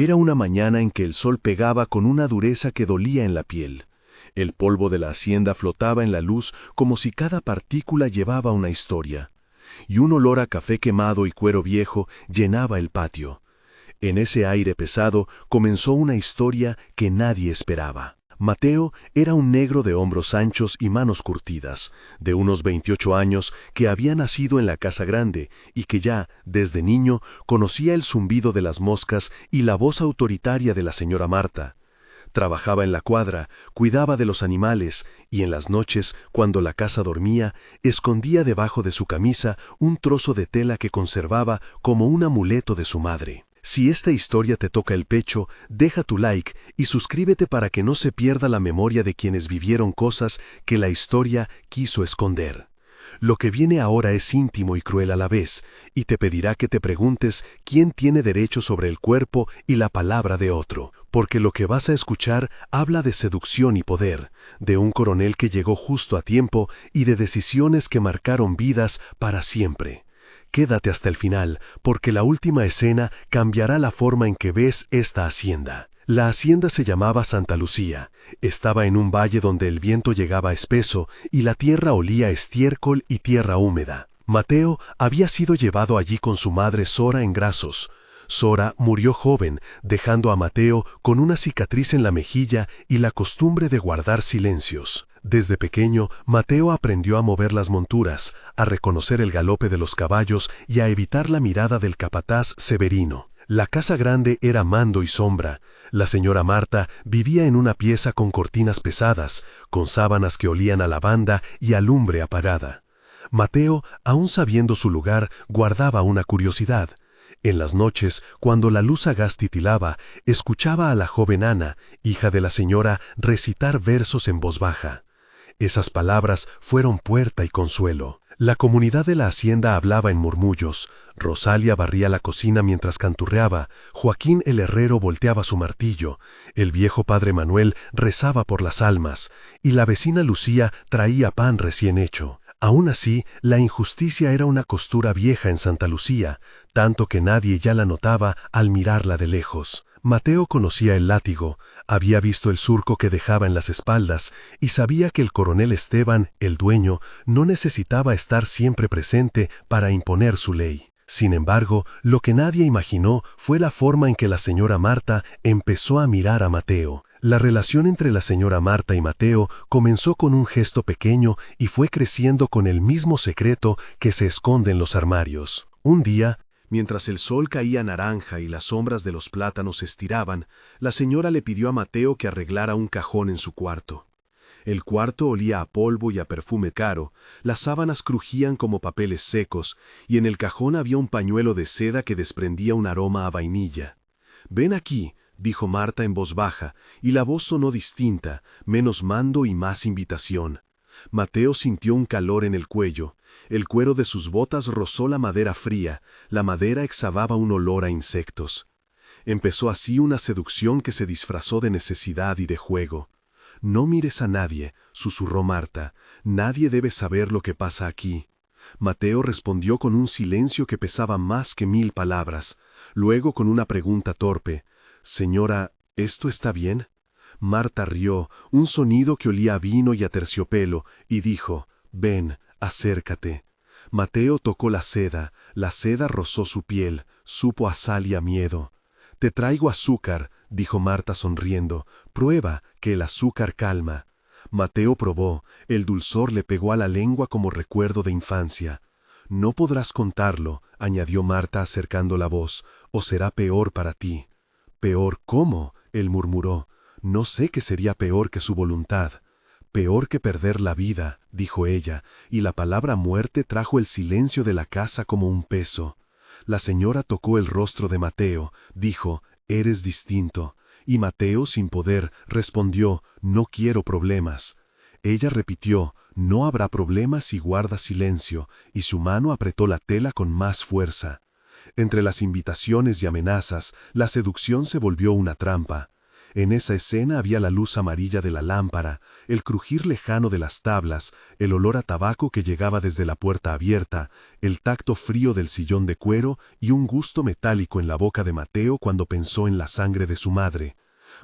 Era una mañana en que el sol pegaba con una dureza que dolía en la piel. El polvo de la hacienda flotaba en la luz como si cada partícula llevaba una historia, y un olor a café quemado y cuero viejo llenaba el patio. En ese aire pesado comenzó una historia que nadie esperaba. Mateo era un negro de hombros anchos y manos curtidas, de unos 28 años, que había nacido en la casa grande y que ya, desde niño, conocía el zumbido de las moscas y la voz autoritaria de la señora Marta. Trabajaba en la cuadra, cuidaba de los animales y en las noches, cuando la casa dormía, escondía debajo de su camisa un trozo de tela que conservaba como un amuleto de su madre. Si esta historia te toca el pecho, deja tu like y suscríbete para que no se pierda la memoria de quienes vivieron cosas que la historia quiso esconder. Lo que viene ahora es íntimo y cruel a la vez, y te pedirá que te preguntes quién tiene derecho sobre el cuerpo y la palabra de otro, porque lo que vas a escuchar habla de seducción y poder, de un coronel que llegó justo a tiempo y de decisiones que marcaron vidas para siempre. Quédate hasta el final, porque la última escena cambiará la forma en que ves esta hacienda. La hacienda se llamaba Santa Lucía. Estaba en un valle donde el viento llegaba espeso y la tierra olía a estiércol y tierra húmeda. Mateo había sido llevado allí con su madre Sora en Grasos. Sora murió joven, dejando a Mateo con una cicatriz en la mejilla y la costumbre de guardar silencios. Desde pequeño, Mateo aprendió a mover las monturas, a reconocer el galope de los caballos y a evitar la mirada del capataz Severino. La casa grande era mando y sombra. La señora Marta vivía en una pieza con cortinas pesadas, con sábanas que olían a lavanda y a lumbre apagada. Mateo, aun sabiendo su lugar, guardaba una curiosidad. En las noches, cuando la luz agaz titilaba, escuchaba a la joven Ana, hija de la señora, recitar versos en voz baja. Esas palabras fueron puerta y consuelo. La comunidad de la hacienda hablaba en murmullos. Rosalia barría la cocina mientras canturreaba. Joaquín el herrero volteaba su martillo. El viejo padre Manuel rezaba por las almas. Y la vecina Lucía traía pan recién hecho. Aún así, la injusticia era una costura vieja en Santa Lucía, tanto que nadie ya la notaba al mirarla de lejos. Mateo conocía el látigo, había visto el surco que dejaba en las espaldas y sabía que el coronel Esteban, el dueño, no necesitaba estar siempre presente para imponer su ley. Sin embargo, lo que nadie imaginó fue la forma en que la señora Marta empezó a mirar a Mateo. La relación entre la señora Marta y Mateo comenzó con un gesto pequeño y fue creciendo con el mismo secreto que se esconde en los armarios. Un día, mientras el sol caía naranja y las sombras de los plátanos se estiraban, la señora le pidió a Mateo que arreglara un cajón en su cuarto. El cuarto olía a polvo y a perfume caro, las sábanas crujían como papeles secos, y en el cajón había un pañuelo de seda que desprendía un aroma a vainilla. «Ven aquí», dijo Marta en voz baja, y la voz sonó distinta, menos mando y más invitación. Mateo sintió un calor en el cuello. El cuero de sus botas rozó la madera fría, la madera exhalaba un olor a insectos. Empezó así una seducción que se disfrazó de necesidad y de juego. «No mires a nadie», susurró Marta, «nadie debe saber lo que pasa aquí». Mateo respondió con un silencio que pesaba más que 1000 palabras, luego con una pregunta torpe: «Señora, ¿esto está bien?». Marta rió, un sonido que olía a vino y a terciopelo, y dijo: «Ven, acércate». Mateo tocó la seda rozó su piel, supo a sal y a miedo. «Te traigo azúcar», dijo Marta sonriendo, «prueba, que el azúcar calma». Mateo probó, el dulzor le pegó a la lengua como recuerdo de infancia. «No podrás contarlo», añadió Marta acercando la voz, «o será peor para ti». «¿Peor cómo?», él murmuró. «No sé qué sería peor que su voluntad». «Peor que perder la vida», dijo ella, y la palabra muerte trajo el silencio de la casa como un peso. La señora tocó el rostro de Mateo, dijo: «Eres distinto». Y Mateo, sin poder, respondió: «No quiero problemas». Ella repitió: «No habrá problemas si guardas silencio», y su mano apretó la tela con más fuerza. Entre las invitaciones y amenazas, la seducción se volvió una trampa. En esa escena había la luz amarilla de la lámpara, el crujir lejano de las tablas, el olor a tabaco que llegaba desde la puerta abierta, el tacto frío del sillón de cuero y un gusto metálico en la boca de Mateo cuando pensó en la sangre de su madre.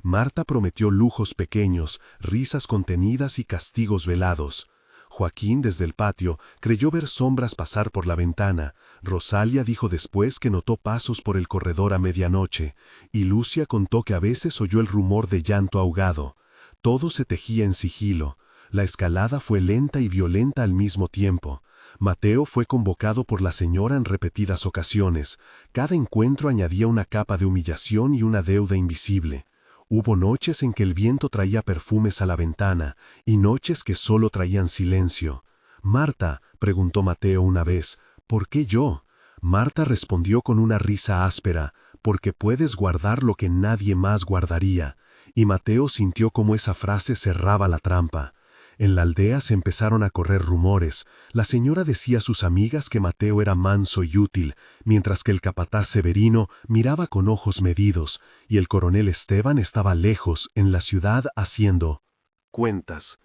Marta prometió lujos pequeños, risas contenidas y castigos velados. Joaquín, desde el patio, creyó ver sombras pasar por la ventana. Rosalia dijo después que notó pasos por el corredor a medianoche, y Lucia contó que a veces oyó el rumor de llanto ahogado. Todo se tejía en sigilo. La escalada fue lenta y violenta al mismo tiempo. Mateo fue convocado por la señora en repetidas ocasiones. Cada encuentro añadía una capa de humillación y una deuda invisible. Hubo noches en que el viento traía perfumes a la ventana, y noches que solo traían silencio. «Marta», preguntó Mateo una vez, «¿por qué yo?». Marta respondió con una risa áspera, «porque puedes guardar lo que nadie más guardaría». Y Mateo sintió cómo esa frase cerraba la trampa. En la aldea se empezaron a correr rumores. La señora decía a sus amigas que Mateo era manso y útil, mientras que el capataz Severino miraba con ojos medidos, y el coronel Esteban estaba lejos, en la ciudad, haciendo cuentas.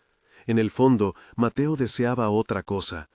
En el fondo, Mateo deseaba otra cosa.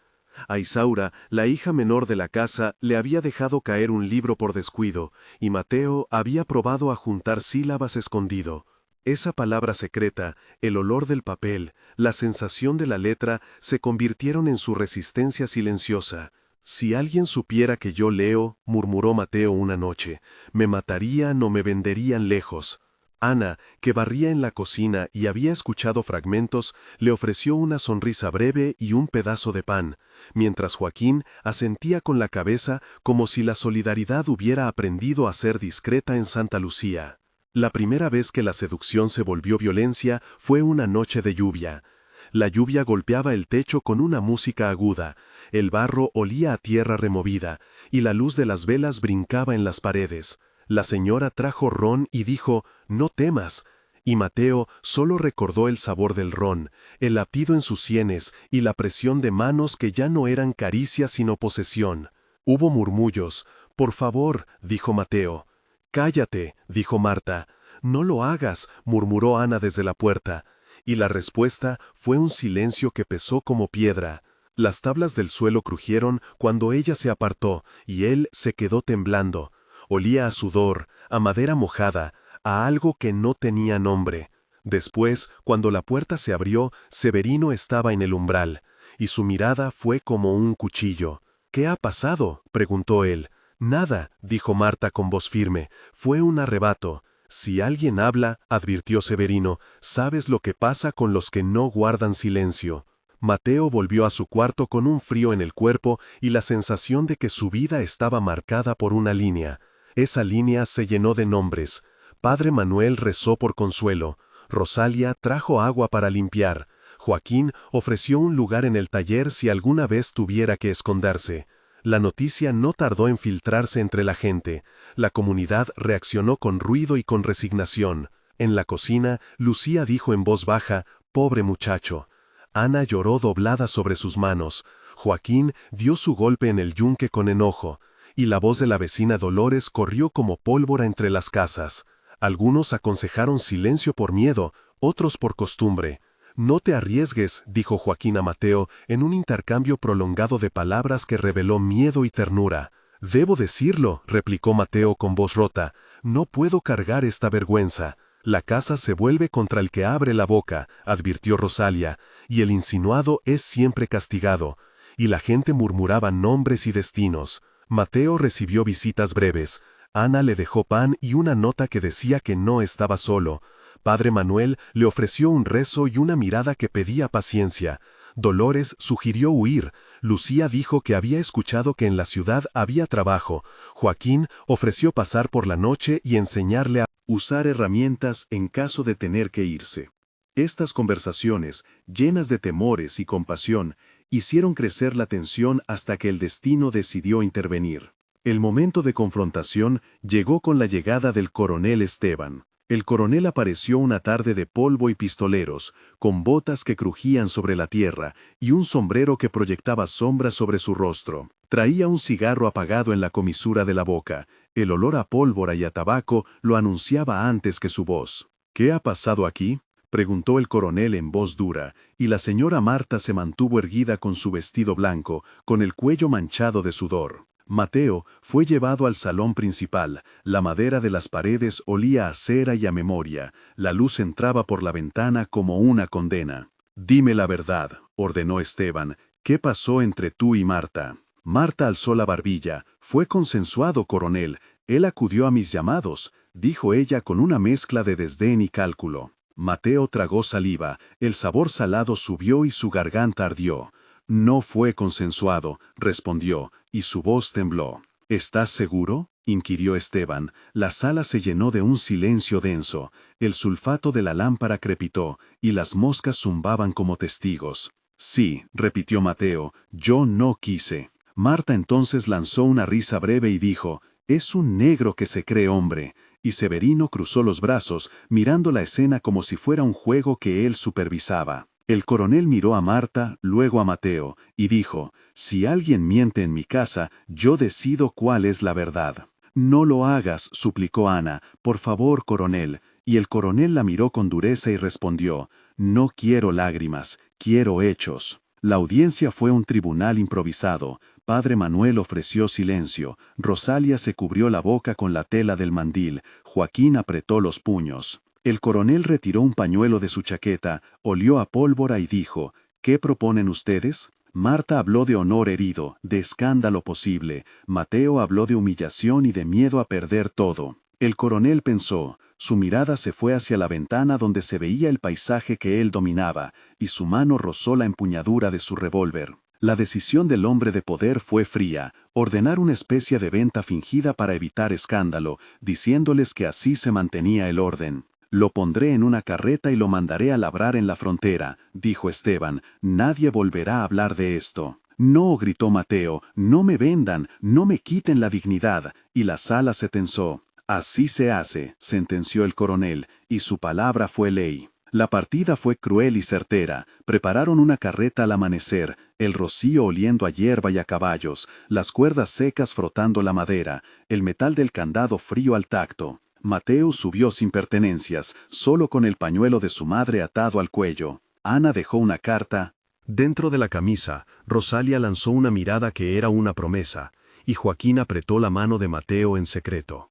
A Isaura, la hija menor de la casa, le había dejado caer un libro por descuido, y Mateo había probado a juntar sílabas escondido. Esa palabra secreta, el olor del papel, la sensación de la letra, se convirtieron en su resistencia silenciosa. «Si alguien supiera que yo leo», murmuró Mateo una noche, «me matarían o me venderían lejos». Ana, que barría en la cocina y había escuchado fragmentos, le ofreció una sonrisa breve y un pedazo de pan, mientras Joaquín asentía con la cabeza como si la solidaridad hubiera aprendido a ser discreta en Santa Lucía. La primera vez que la seducción se volvió violencia fue una noche de lluvia. La lluvia golpeaba el techo con una música aguda, el barro olía a tierra removida, y la luz de las velas brincaba en las paredes. La señora trajo ron y dijo, «No temas», y Mateo solo recordó el sabor del ron, el latido en sus sienes y la presión de manos que ya no eran caricias sino posesión. Hubo murmullos. «Por favor», dijo Mateo. «Cállate», dijo Marta. «No lo hagas», murmuró Ana desde la puerta. Y la respuesta fue un silencio que pesó como piedra. Las tablas del suelo crujieron cuando ella se apartó, y él se quedó temblando. Olía a sudor, a madera mojada, a algo que no tenía nombre. Después, cuando la puerta se abrió, Severino estaba en el umbral, y su mirada fue como un cuchillo. «¿Qué ha pasado?», preguntó él. «Nada», dijo Marta con voz firme, «fue un arrebato». «Si alguien habla», advirtió Severino, «sabes lo que pasa con los que no guardan silencio». Mateo volvió a su cuarto con un frío en el cuerpo y la sensación de que su vida estaba marcada por una línea. Esa línea se llenó de nombres. Padre Manuel rezó por consuelo. Rosalia trajo agua para limpiar. Joaquín ofreció un lugar en el taller si alguna vez tuviera que esconderse. La noticia no tardó en filtrarse entre la gente. La comunidad reaccionó con ruido y con resignación. En la cocina, Lucía dijo en voz baja, «Pobre muchacho». Ana lloró doblada sobre sus manos. Joaquín dio su golpe en el yunque con enojo, y la voz de la vecina Dolores corrió como pólvora entre las casas. Algunos aconsejaron silencio por miedo, otros por costumbre. «No te arriesgues», dijo Joaquín a Mateo, en un intercambio prolongado de palabras que reveló miedo y ternura. «Debo decirlo», replicó Mateo con voz rota, «no puedo cargar esta vergüenza». «La casa se vuelve contra el que abre la boca», advirtió Rosalia, «y el insinuado es siempre castigado». Y la gente murmuraba nombres y destinos. Mateo recibió visitas breves. Ana le dejó pan y una nota que decía que no estaba solo. Padre Manuel le ofreció un rezo y una mirada que pedía paciencia. Dolores sugirió huir. Lucía dijo que había escuchado que en la ciudad había trabajo. Joaquín ofreció pasar por la noche y enseñarle a usar herramientas en caso de tener que irse. Estas conversaciones, llenas de temores y compasión, hicieron crecer la tensión hasta que el destino decidió intervenir. El momento de confrontación llegó con la llegada del coronel Esteban. El coronel apareció una tarde de polvo y pistoleros, con botas que crujían sobre la tierra y un sombrero que proyectaba sombras sobre su rostro. Traía un cigarro apagado en la comisura de la boca. El olor a pólvora y a tabaco lo anunciaba antes que su voz. ¿Qué ha pasado aquí?, preguntó el coronel en voz dura, y la señora Marta se mantuvo erguida con su vestido blanco, con el cuello manchado de sudor. Mateo fue llevado al salón principal. La madera de las paredes olía a cera y a memoria. La luz entraba por la ventana como una condena. «Dime la verdad», ordenó Esteban. «¿Qué pasó entre tú y Marta?» Marta alzó la barbilla. «Fue consensuado, coronel. Él acudió a mis llamados», dijo ella con una mezcla de desdén y cálculo. Mateo tragó saliva. El sabor salado subió y su garganta ardió. «No fue consensuado», respondió, y su voz tembló. «¿Estás seguro?», inquirió Esteban. La sala se llenó de un silencio denso. El sulfato de la lámpara crepitó, y las moscas zumbaban como testigos. «Sí», repitió Mateo, «yo no quise». Marta entonces lanzó una risa breve y dijo: «Es un negro que se cree hombre». Y Severino cruzó los brazos, mirando la escena como si fuera un juego que él supervisaba. El coronel miró a Marta, luego a Mateo, y dijo: «Si alguien miente en mi casa, yo decido cuál es la verdad». «No lo hagas», suplicó Ana, «por favor, coronel». Y el coronel la miró con dureza y respondió: «No quiero lágrimas, quiero hechos». La audiencia fue un tribunal improvisado. Padre Manuel ofreció silencio. Rosalia se cubrió la boca con la tela del mandil. Joaquín apretó los puños. El coronel retiró un pañuelo de su chaqueta, olió a pólvora y dijo: «¿Qué proponen ustedes?». Marta habló de honor herido, de escándalo posible. Mateo habló de humillación y de miedo a perder todo. El coronel pensó. Su mirada se fue hacia la ventana donde se veía el paisaje que él dominaba, y su mano rozó la empuñadura de su revólver. La decisión del hombre de poder fue fría: ordenar una especie de venta fingida para evitar escándalo, diciéndoles que así se mantenía el orden. «Lo pondré en una carreta y lo mandaré a labrar en la frontera», dijo Esteban. «Nadie volverá a hablar de esto». «No», gritó Mateo, «no me vendan, no me quiten la dignidad», y la sala se tensó. «Así se hace», sentenció el coronel, y su palabra fue ley. La partida fue cruel y certera. Prepararon una carreta al amanecer, el rocío oliendo a hierba y a caballos, las cuerdas secas frotando la madera, el metal del candado frío al tacto. Mateo subió sin pertenencias, solo con el pañuelo de su madre atado al cuello. Ana dejó una carta. Dentro de la camisa, Rosalia lanzó una mirada que era una promesa, y Joaquín apretó la mano de Mateo en secreto.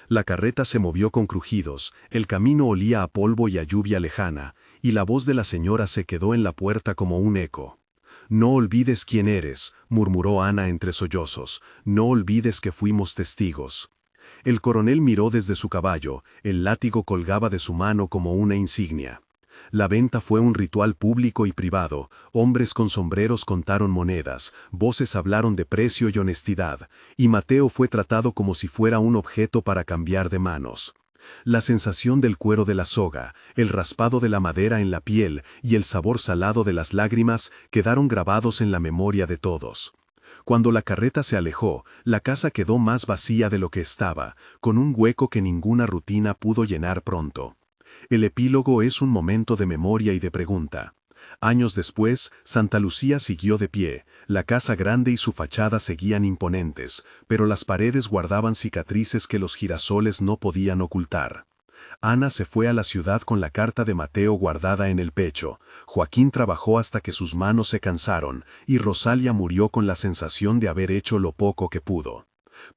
La carreta se movió con crujidos, el camino olía a polvo y a lluvia lejana, y la voz de la señora se quedó en la puerta como un eco. «No olvides quién eres», murmuró Ana entre sollozos, «no olvides que fuimos testigos». El coronel miró desde su caballo, el látigo colgaba de su mano como una insignia. La venta fue un ritual público y privado. Hombres con sombreros contaron monedas, voces hablaron de precio y honestidad, y Mateo fue tratado como si fuera un objeto para cambiar de manos. La sensación del cuero de la soga, el raspado de la madera en la piel y el sabor salado de las lágrimas quedaron grabados en la memoria de todos. Cuando la carreta se alejó, la casa quedó más vacía de lo que estaba, con un hueco que ninguna rutina pudo llenar pronto. El epílogo es un momento de memoria y de pregunta. Años después, Santa Lucía siguió de pie, la casa grande y su fachada seguían imponentes, pero las paredes guardaban cicatrices que los girasoles no podían ocultar. Ana se fue a la ciudad con la carta de Mateo guardada en el pecho. Joaquín trabajó hasta que sus manos se cansaron, y Rosalia murió con la sensación de haber hecho lo poco que pudo.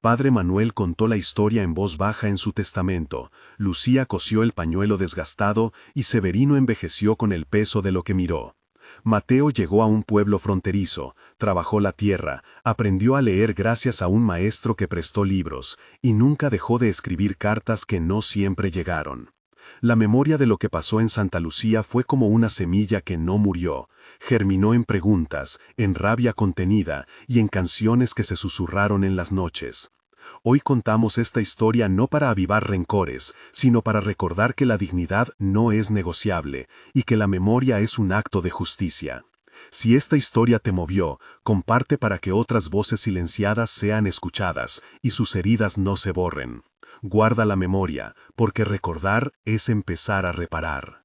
Padre Manuel contó la historia en voz baja en su testamento. Lucía cosió el pañuelo desgastado y Severino envejeció con el peso de lo que miró. Mateo llegó a un pueblo fronterizo, trabajó la tierra, aprendió a leer gracias a un maestro que prestó libros, y nunca dejó de escribir cartas que no siempre llegaron. La memoria de lo que pasó en Santa Lucía fue como una semilla que no murió. Germinó en preguntas, en rabia contenida y en canciones que se susurraron en las noches. Hoy contamos esta historia no para avivar rencores, sino para recordar que la dignidad no es negociable y que la memoria es un acto de justicia. Si esta historia te movió, comparte para que otras voces silenciadas sean escuchadas y sus heridas no se borren. Guarda la memoria, porque recordar es empezar a reparar.